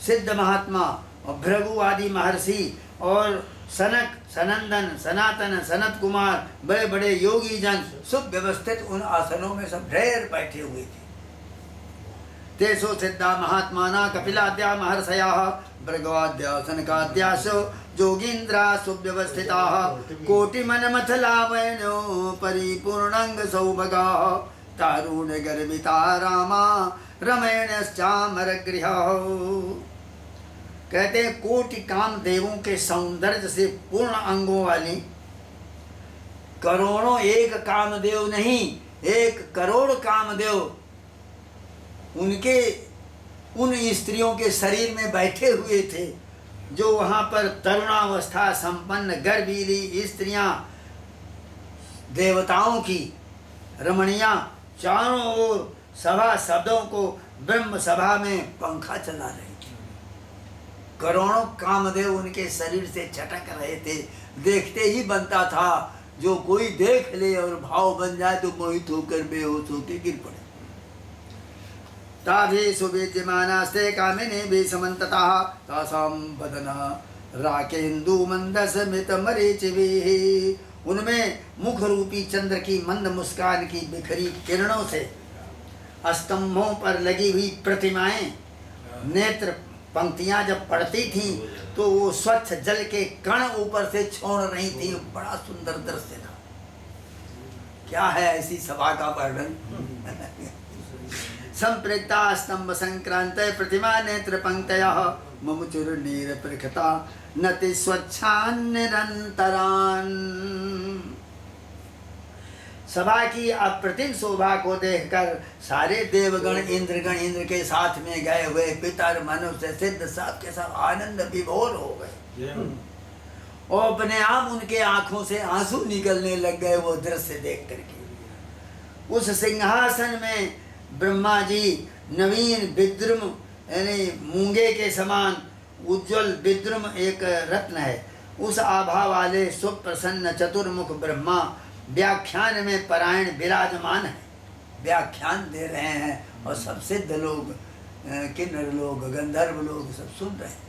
सिद्ध महात्मा और भृगु आदि महर्षि और सनक, सनंदन, सनातन, सनत कुमार, बड़े बड़े योगी जन सुव्यवस्थित उन आसनों में सब ढेर बैठे हुए थे। तेषु सिद्धा महात्माना कपिलाद्या महर्षयः, भृगवाद्या सनकाद्यासो जोगींद्रा सुव्यवस्थिताः, कोटिमनमथलावयनो परिपूर्णांग सौभगाः, तारुण गर्भिता रामा रमणश्चामर गृहः। कहते हैं कोटि काम देवों के सौंदर्य से पूर्ण अंगों वाली, करोड़ों, एक कामदेव नहीं 1 करोड़ कामदेव उनके उन स्त्रियों के शरीर में बैठे हुए थे, जो वहाँ पर तरुणावस्था संपन्न गर्भीली स्त्रियां, देवताओं की रमणियां चारों ओर सभा शब्दों को ब्रह्म सभा में पंखा चला रही थी। करोड़ों कामदेव उनके शरीर से छटक रहे थे, देखते ही बनता था जो कोई देख ले और भाव बन जाए तो मोहित होकर बेहोश होकर गिर पड़े। ताभि सुविद्यमानास्ते कामिनी भी समन्ततः, तासां वदना राकेन्दु मंदस्मित मरीचिभिः। उनमें मुख रूपी चंद्र की मंद मुस्कान की बिखरी किरणों से स्तंभों पर लगी हुई प्रतिमाएं, नेत्र पंक्तियां जब पड़ती थीं तो वो स्वच्छ जल के कण ऊपर से छोड़ रही थी। बड़ा सुंदर दृश्य था। क्या है ऐसी सभा का वर्णन। संप्रक्ता स्तंभ संक्रांत प्रतिमा नेत्र पंक्तयः, मुमुचुर नीर प्रखता नति स्वच्छान निरंतरान। सभा की अप्रतिम शोभा को देखकर सारे देवगण, इंद्रगण, इंद्र के साथ में गए हुए पितर, मनुष्य, सिद्ध सब के सब आनंद विभोर हो गए और अपने आप उनके आंखों से आंसू निकलने लग गए वो दृश्य देख करके। उस सिंहासन में ब्रह्मा जी नवीन विद्रुम यानी मूंगे के समान उज्जवल विद्रुम एक रत्न है, उस आभा वाले सुप्रसन्न चतुर्मुख ब्रह्मा व्याख्यान में परायण विराजमान है, व्याख्यान दे रहे हैं और सब सिद्ध लोग, किन्नर लोग, गंधर्व लोग सब सुन रहे हैं।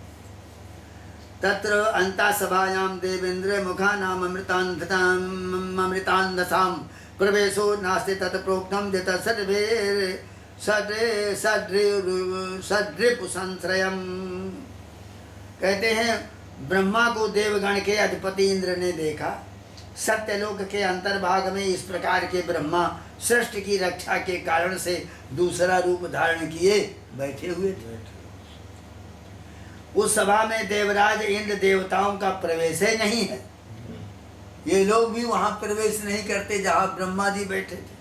तत्र अन्ता सभायां देवेन्द्र मुखानाम अमृतान्धसां प्रवेशो नास्ति तत् प्रोक्तम यत सद्रिपु संश्रयम्। कहते हैं ब्रह्मा को देवगण के अधिपति इंद्र ने देखा। सत्यलोक के अंतर्भाग में इस प्रकार के ब्रह्मा सृष्टि की रक्षा के कारण से दूसरा रूप धारण किए बैठे हुए थे। उस सभा में देवराज इंद्र देवताओं का प्रवेश ही नहीं है। ये लोग भी वहां प्रवेश नहीं करते जहां ब्रह्मा जी बैठे थे।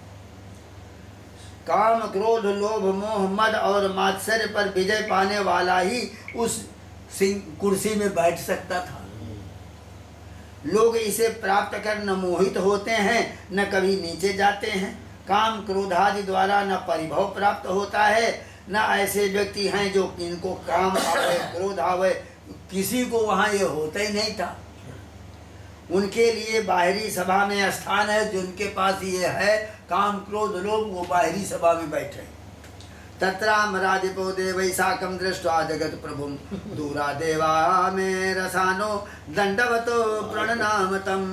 काम, क्रोध, लोभ, मोह, मद और मात्सर्य पर विजय पाने वाला ही उस कुर्सी में बैठ सकता था। लोग इसे प्राप्त कर न मोहित होते हैं न कभी नीचे जाते हैं। काम क्रोध आदि द्वारा न परिभव प्राप्त होता है, न ऐसे व्यक्ति हैं जो इनको काम आवे, क्रोध आवे, किसी को वहाँ ये होता ही नहीं था। उनके लिए बाहरी सभा में स्थान है, जिनके पास ये है काम क्रोध लोभ, वो बाहरी सभा में बैठे। तत्रामरादिपो देवैसाकं दृष्ट्वा जगत प्रभुं दूरा देवा मे रसानो दंडवतो प्रणनामतं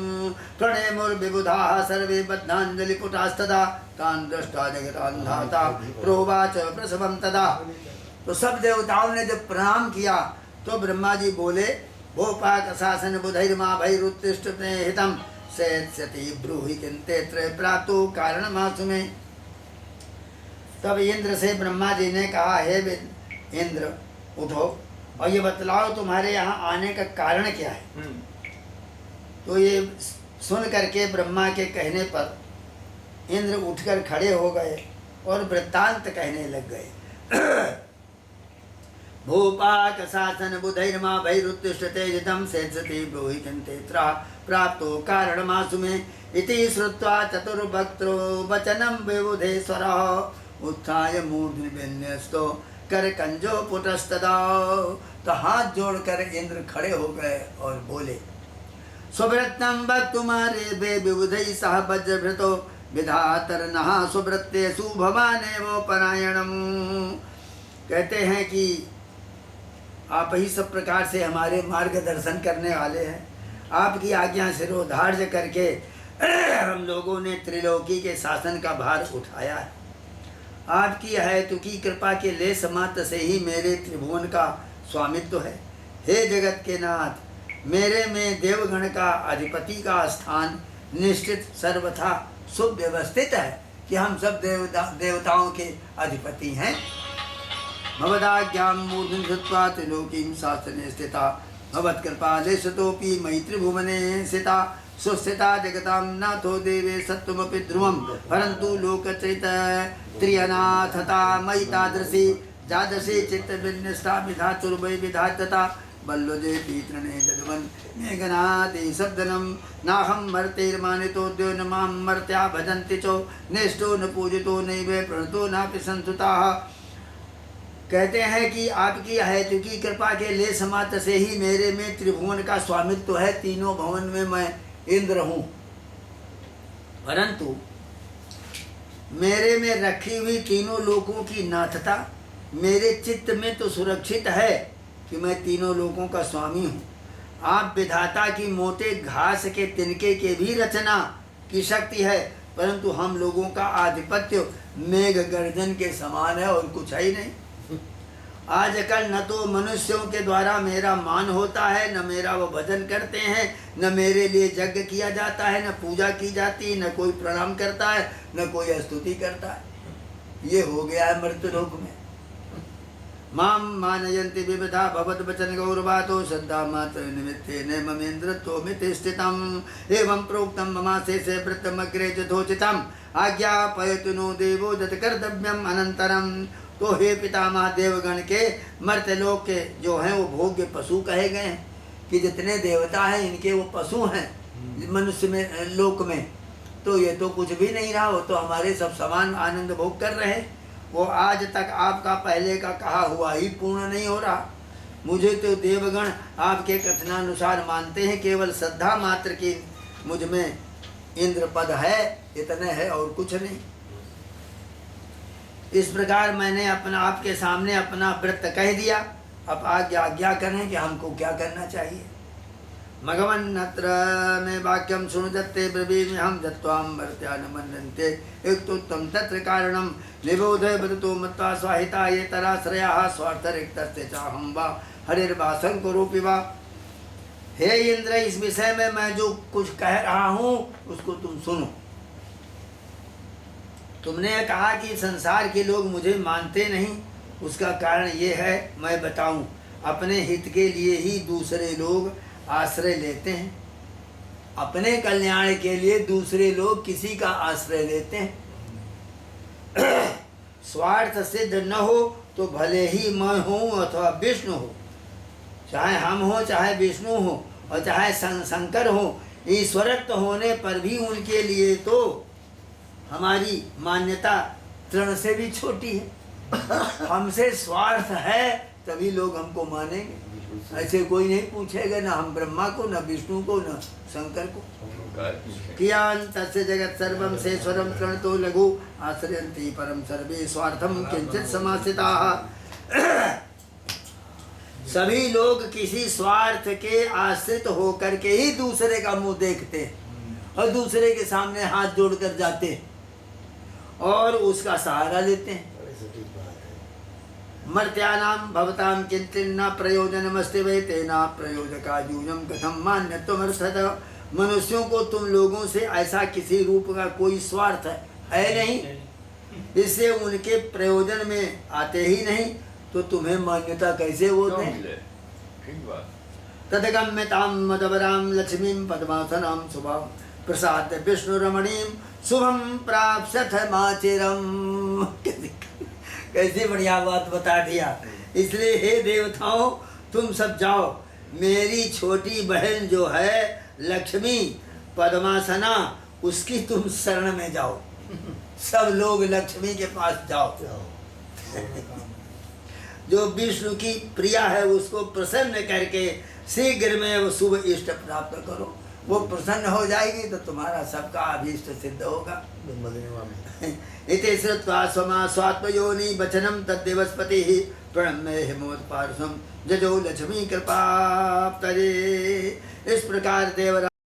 प्रणेमुर्विबुधाः सर्वे बद्धांजलिपुटास्तदा तान् दृष्ट्वा जगतान्धाता प्रोवाच प्रसवं तदा। तो सब देवताओं ने जब प्रणाम किया तो ब्रह्मा जी बोले, भोपाक शासन बुधैर्मा भैरुत्तिष्ठते हितं सेत्स्यति ब्रूहि किंतेत्र प्राप्तो कारणमासु में। तब इंद्र से ब्रह्मा जी ने कहा, हे इंद्र उठो और ये बतलाओ तुम्हारे यहाँ आने का कारण क्या है। तो ये सुन करके ब्रह्मा के कहने पर इंद्र उठकर खड़े हो गए और वृत्तांत कहने लग गए। भूपाक शासन बुधैर्मा भैरुत्तिष्ठते जितं सेत्स्यति ब्रूहि किंतेत्र प्राप्तो कारणमासु में। इति श्रुत्वा चतुर्भक्त्रो वचनं विबुधेश्वरः उत्थाय मूर्ध्नि विन्यस्तो कर कंजो पुटस्तदा। तो हाथ जोड़कर इंद्र खड़े हो गए और बोले, सुव्रतम तुम्हारे बे विबुधै सह वज्रभृतो विधातर नहा सुव्रतेषु भवानेव परायणम। कहते हैं कि आप ही सब प्रकार से हमारे मार्गदर्शन करने वाले हैं। आपकी आज्ञा शिरोधार्य करके हम लोगों ने त्रिलोकी के शासन का भार उठाया है। आपकी हेतु की कृपा के लेस मात्र से ही मेरे त्रिभुवन का स्वामित्व है। हे जगत के नाथ, मेरे में देवगण का अधिपति का स्थान निश्चित सर्वथा सुव्यवस्थित है कि हम सब देवताओं के अधिपति हैं। भवदाज्ञां मूर्धनि धृत्वा त्रिलोकीं शासने स्थिता भवत्कृपालेशतोऽपि मयि त्रिभुवने स्थिता सुस्थिता जगतां नाथो देवे सत्त्वमपि ध्रुवं परन्तु लोकचरित त्रियनाथता मयि तादृशी जादृशी चित्तविन्यस्ता विधातुर्वै विधातता बल्लुजे पीतृणे दद्वन् मेघनादे शब्दनं नाहं मर्तेर्मानितोऽद्यो न मां मर्त्या भजन्ति चो नेष्टो न पूजितो नैव प्रणतो नापि संस्तुताः। कहते हैं कि आपकी हेतु की कृपा के लेस मात्र से ही मेरे में त्रिभुवन का स्वामित्व है। तीनों भवन में मैं इंद्र हूँ, परंतु मेरे में रखी हुई तीनों लोकों की नाथता मेरे चित्त में तो सुरक्षित है कि मैं तीनों लोकों का स्वामी हूँ। आप विधाता की मोटे घास के तिनके के भी रचना की शक्ति है, परंतु हम लोगों का आधिपत्य मेघ गर्जन के समान है और कुछ है ही नहीं। आजकल न तो मनुष्यों के द्वारा मेरा मान होता है, न मेरा वो भजन करते हैं, न मेरे लिए यज्ञ किया जाता है, न पूजा की जाती है, न कोई प्रणाम करता है, न कोई स्तुति करता है। ये हो गया है मृत्युलोक में। माम मानयन्ति विविधा भवत वचन गौरवातो श्रद्धा मात्र निमित्तेन ममेन्द्रत्वमिति स्थितम् एवं प्रोक्तं ममाशेषे वृत्तमग्रे यथोचितम् आज्ञापयतु नो देवो यत् कर्तव्यम् अनन्तरम्। तो हे पितामह देवगण के मर्त्यलोक के जो हैं वो भोग्य पशु कहे गए हैं कि जितने देवता हैं इनके वो पशु हैं मनुष्य में लोक में। तो ये तो कुछ भी नहीं रहा, वो तो हमारे सब समान आनंद भोग कर रहे। वो आज तक आपका पहले का कहा हुआ ही पूर्ण नहीं हो रहा। मुझे तो देवगण आपके कथनानुसार मानते हैं, केवल श्रद्धा मात्र की मुझ में इंद्र पद है, इतने है और कुछ नहीं। इस प्रकार मैंने अपना आपके सामने अपना व्रत कह दिया। अब आज्ञा करें कि हमको क्या करना चाहिए। मघवन्नत्र में वाक्यम सुनुदत्ते ब्रवीमि हम दत्वाम मर्त्या न मन्यन्ते युक्तोत्तम तत्र कारणम निबोधय बदतो मत्वा स्वाहिता ये तराश्रयाः स्वार्थरिक्तस्ते चाहं वा हरिर्वासं कुरूपि वा। हे इंद्र, इस विषय में मैं जो कुछ कह रहा हूँ उसको तुम सुनो। तुमने कहा कि संसार के लोग मुझे मानते नहीं, उसका कारण ये है, मैं बताऊं। अपने हित के लिए ही दूसरे लोग आश्रय लेते हैं, अपने कल्याण के लिए दूसरे लोग किसी का आश्रय लेते हैं। स्वार्थ सिद्ध न हो तो भले ही मैं हूँ अथवा विष्णु हो, चाहे हम हो चाहे विष्णु हो और चाहे शंकर हो, ईश्वरत्व होने पर भी उनके लिए तो हमारी मान्यता तृण से भी छोटी है। हमसे स्वार्थ है तभी लोग हमको मानेंगे। ऐसे कोई नहीं पूछेगा, ना हम ब्रह्मा को, ना विष्णु को, ना शंकर को। कियान तस्य जगत सर्वम शेश्वरम तृणतो लघु आश्रयन्ति परम सर्वे स्वार्थम किंचित समाश्रिताः। सभी लोग किसी स्वार्थ के आश्रित होकर के ही दूसरे का मुंह देखते हैं और दूसरे के सामने हाथ जोड़कर जाते हैं और उसका सहारा लेते हैं। मर्त्यानां भवतां किंचिन्न प्रयोजनमस्ति वै तेना प्रयोजका यूयं कथं मान्यत्वमर्थत मनुष्यों को तुम लोगों से ऐसा किसी रूप का कोई स्वार्थ है नहीं, इससे उनके प्रयोजन में आते ही नहीं, तो तुम्हें मान्यता कैसे वो क्यों दें? मिले? ठीक बात। तदगम्यताम मदवराम लक्ष्मीम पद्मासनाम शुभम प्रसाद विष्णु रमणीम शुभम प्राप्त माचिरम। कैसी बढ़िया बात बता दिया। इसलिए हे देवताओं, तुम सब जाओ, मेरी छोटी बहन जो है लक्ष्मी पद्मासना, उसकी तुम शरण में जाओ। सब लोग लक्ष्मी के पास जाओ। जो विष्णु की प्रिया है उसको प्रसन्न करके शीघ्र में वो शुभ इष्ट प्राप्त करो। वो प्रसन्न हो जाएगी तो तुम्हारा सबका अभीष्ट सिद्ध होगा। इति श्रुत्वा स्वमा स्वात्मयोनि वचनम तद्देवस्पति प्रणम्य हिमोत्पार्श्वं जजो लक्ष्मी कृपा। इस प्रकार देवरा